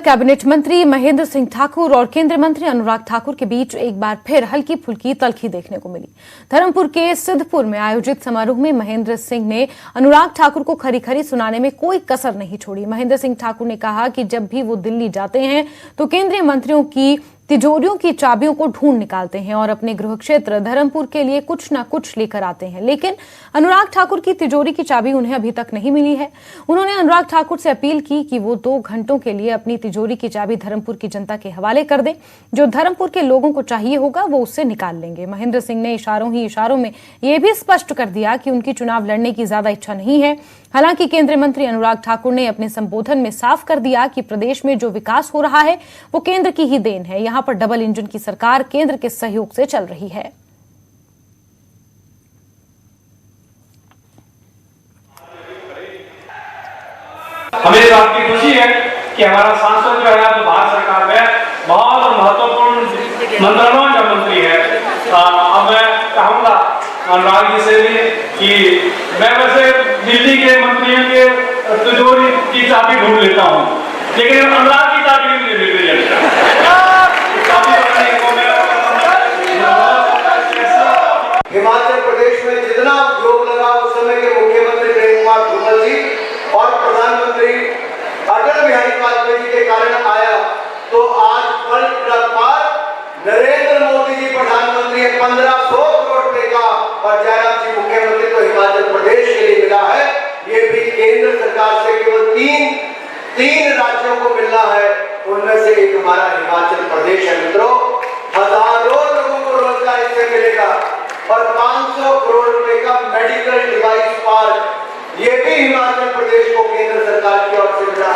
Cabinet मंत्री महेंद्र सिंह ठाकुर और केंद्रीय मंत्री अनुराग ठाकुर के बीच एक बार फिर हल्की फुल्की तल्खी देखने को मिली। धर्मपुर के सिद्धपुर में आयोजित समारोह में महेंद्र सिंह ने अनुराग ठाकुर को खरी खरी सुनाने में कोई कसर नहीं छोड़ी। महेंद्र सिंह ठाकुर ने कहा कि जब भी वो दिल्ली जाते हैं तो केंद्रीय मंत्रियों की तिजोरियों की चाबियों को ढूंढ निकालते हैं और अपने गृह क्षेत्र धर्मपुर के लिए कुछ न कुछ लेकर आते हैं, लेकिन अनुराग ठाकुर की तिजोरी की चाबी उन्हें अभी तक नहीं मिली है। उन्होंने अनुराग ठाकुर से अपील की कि वो 2 घंटों के लिए अपनी तिजोरी की चाबी धर्मपुर की जनता के हवाले कर दें। जो धर्मपुर के लोगों को चाहिए होगा वो उससे निकाल लेंगे। महेंद्र सिंह ने इशारों में यह भी स्पष्ट कर दिया कि उनकी चुनाव लड़ने की ज्यादा इच्छा नहीं है। हालांकि केंद्रीय मंत्री अनुराग ठाकुर ने अपने संबोधन में साफ कर दिया कि प्रदेश में जो विकास हो रहा है वो केंद्र की ही देन है। यहां पर डबल इंजन की सरकार केंद्र के सहयोग से चल रही है। हमें इस बात की खुशी है कि हमारा सांसद जो है भारत सरकार में बहुत महत्वपूर्ण मंत्रालयों का मंत्री है। अब मैं कहूंगा अनुराग जी से भी कि मैं वैसे दिल्ली के मंत्रियों के तिजोरी की चाबी ढूंढ लेता हूं, लेकिन अनुराग की चाबी नहीं मिल रही है। हिमाचल प्रदेश में जितना उद्योग लगा उस समय के मुख्यमंत्री प्रेम कुमार धूमल जी और प्रधानमंत्री अटल बिहारी वाजपेयी जी के कारण आया, तो आज वर्ल्ड ट्रक पर नरेंद्र मोदी जी प्रधानमंत्री 1500 करोड़ रुपए का और जयराम जी मुख्यमंत्री तो हिमाचल प्रदेश के लिए मिला है। ये भी केंद्र सरकार से केवल तीन राज्यों को मिलना है, उनमें से एक हमारा हिमाचल प्रदेश है। मित्रों, हजारों लोगों को रोजगार इससे मिलेगा और 500 करोड़ रुपए का मेडिकल डिवाइस पार्क ये भी हिमाचल प्रदेश को केंद्र सरकार की ओर से मिला।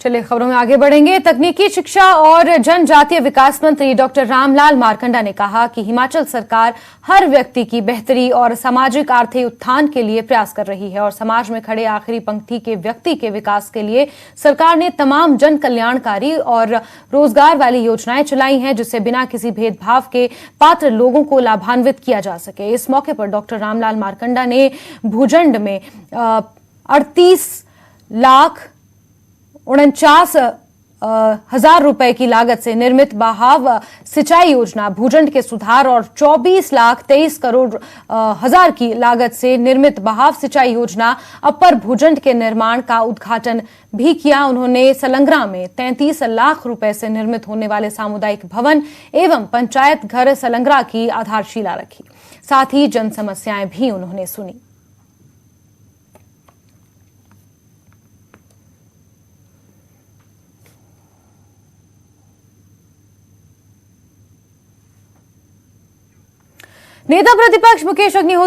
चलिए खबरों में आगे बढ़ेंगे। तकनीकी शिक्षा और जनजातीय विकास मंत्री डॉक्टर रामलाल मारकंडा ने कहा कि हिमाचल सरकार हर व्यक्ति की बेहतरी और सामाजिक आर्थिक उत्थान के लिए प्रयास कर रही है और समाज में खड़े आखिरी पंक्ति के व्यक्ति के विकास के लिए सरकार ने तमाम जन कल्याणकारी और रोजगार वाली योजनाएं चलाई हैं, जिससे बिना किसी भेदभाव के पात्र लोगों को लाभान्वित किया जा सके। इस मौके पर डॉक्टर रामलाल मारकंडा ने भूजंड में 38,49,000 रुपए की लागत से निर्मित बहाव सिंचाई योजना, भूजंड के सुधार और 24,23,00,000 की लागत से निर्मित बहाव सिंचाई योजना अपर भूजंड के निर्माण का उद्घाटन भी किया। उन्होंने सलंगरा में 33 लाख रुपए से निर्मित होने वाले सामुदायिक भवन एवं पंचायत घर सलंगरा की आधारशिला रखी। साथ ही जन समस्याएं भी उन्होंने सुनी। नेता प्रतिपक्ष मुकेश अग्निहोत्री